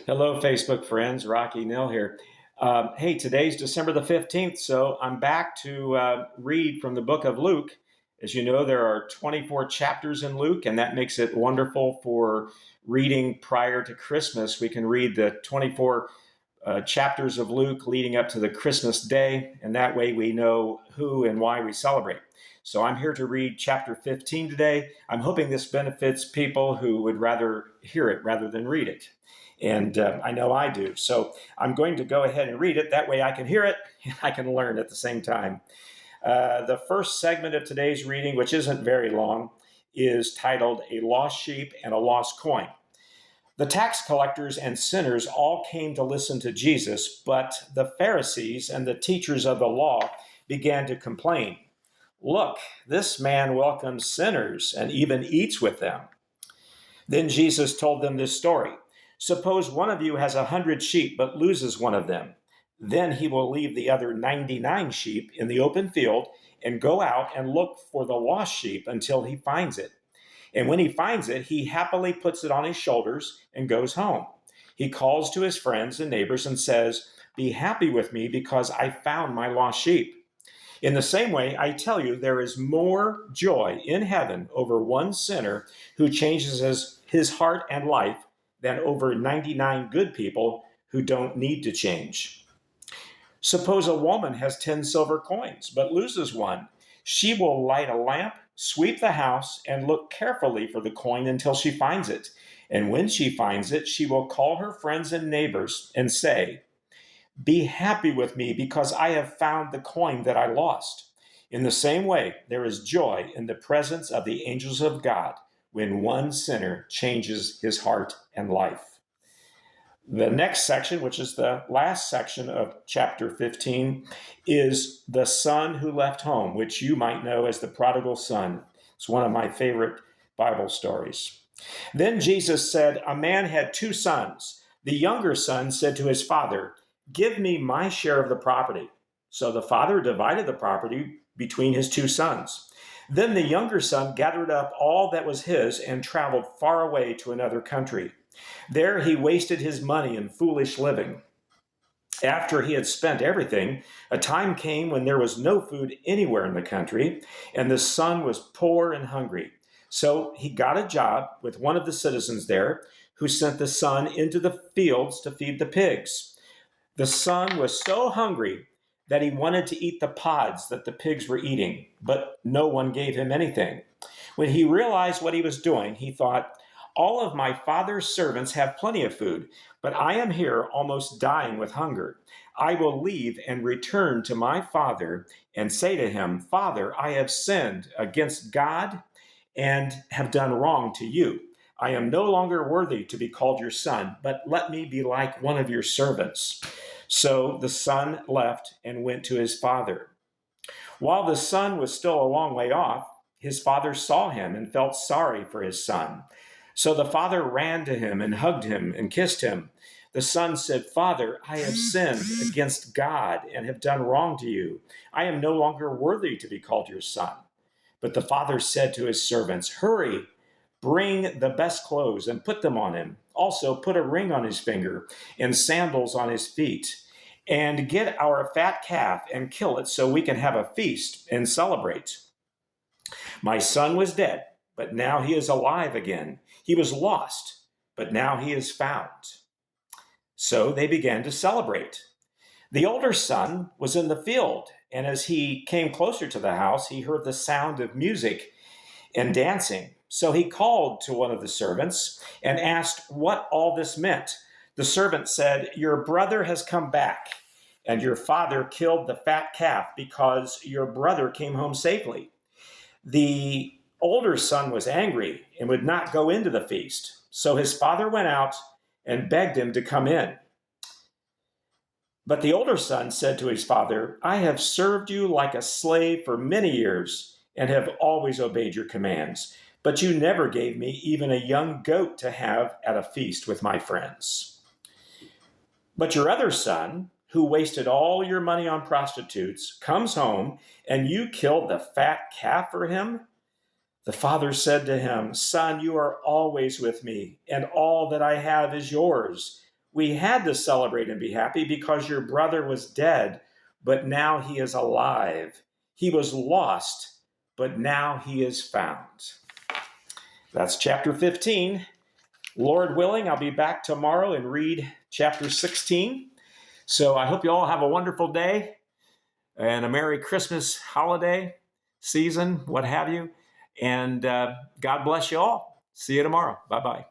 Hello, Facebook friends. Rocky Nell here. Hey, today's December the 15th, so I'm back to read from the book of Luke. As you know, there are 24 chapters in Luke, and that makes it wonderful for reading prior to Christmas. We can read the 24 chapters of Luke leading up to the Christmas day, and that way we know who and why we celebrate. So I'm here to read chapter 15 today. I'm hoping this benefits people who would rather hear it rather than read it. And I know I do. So I'm going to go ahead and read it. That way I can hear it and I can learn at the same time. The first segment of today's reading, which isn't very long, is titled A Lost Sheep and a Lost Coin. The tax collectors and sinners all came to listen to Jesus, but the Pharisees and the teachers of the law began to complain. Look, this man welcomes sinners and even eats with them. Then Jesus told them this story. Suppose one of you has 100 sheep but loses one of them. Then he will leave the other 99 sheep in the open field and go out and look for the lost sheep until he finds it. And when he finds it, he happily puts it on his shoulders and goes home. He calls to his friends and neighbors and says, "Be happy with me because I found my lost sheep." In the same way, I tell you, there is more joy in heaven over one sinner who changes his heart and life than over 99 good people who don't need to change. Suppose a woman has 10 silver coins but loses one. She will light a lamp, sweep the house, and look carefully for the coin until she finds it. And when she finds it, she will call her friends and neighbors and say, "Be happy with me because I have found the coin that I lost." In the same way, there is joy in the presence of the angels of God when one sinner changes his heart and life. The next section, which is the last section of chapter 15, is the son who left home, which you might know as the prodigal son. It's one of my favorite Bible stories. Then Jesus said, "A man had two sons. The younger son said to his father, 'Give me my share of the property.' So the father divided the property between his two sons. Then the younger son gathered up all that was his and traveled far away to another country. There he wasted his money in foolish living. After he had spent everything, a time came when there was no food anywhere in the country, and the son was poor and hungry. So he got a job with one of the citizens there, who sent the son into the fields to feed the pigs. The son was so hungry that he wanted to eat the pods that the pigs were eating, but no one gave him anything. When he realized what he was doing, he thought, 'All of my father's servants have plenty of food, but I am here almost dying with hunger. I will leave and return to my father and say to him, Father, I have sinned against God and have done wrong to you. I am no longer worthy to be called your son, but let me be like one of your servants.' So the son left and went to his father. While the son was still a long way off, his father saw him and felt sorry for his son. So the father ran to him and hugged him and kissed him. The son said, 'Father, I have sinned against God and have done wrong to you. I am no longer worthy to be called your son.' But the father said to his servants, 'Hurry, bring the best clothes and put them on him. Also put a ring on his finger and sandals on his feet. And get our fat calf and kill it so we can have a feast and celebrate. My son was dead, but now he is alive again. He was lost, but now he is found.' So they began to celebrate. The older son was in the field, and as he came closer to the house, he heard the sound of music and dancing. So he called to one of the servants and asked what all this meant. The servant said, 'Your brother has come back, and your father killed the fat calf because your brother came home safely.' The older son was angry and would not go into the feast. So his father went out and begged him to come in. But the older son said to his father, 'I have served you like a slave for many years and have always obeyed your commands. But you never gave me even a young goat to have at a feast with my friends. But your other son, who wasted all your money on prostitutes, comes home, and you killed the fat calf for him?' The father said to him, 'Son, you are always with me, and all that I have is yours. we had to celebrate and be happy because your brother was dead, but now he is alive. He was lost, but now he is found. That's chapter 15. Lord willing, I'll be back tomorrow and read chapter 16. So I hope you all have a wonderful day and a Merry Christmas holiday season, what have you. And God bless you all. See you tomorrow. Bye-bye.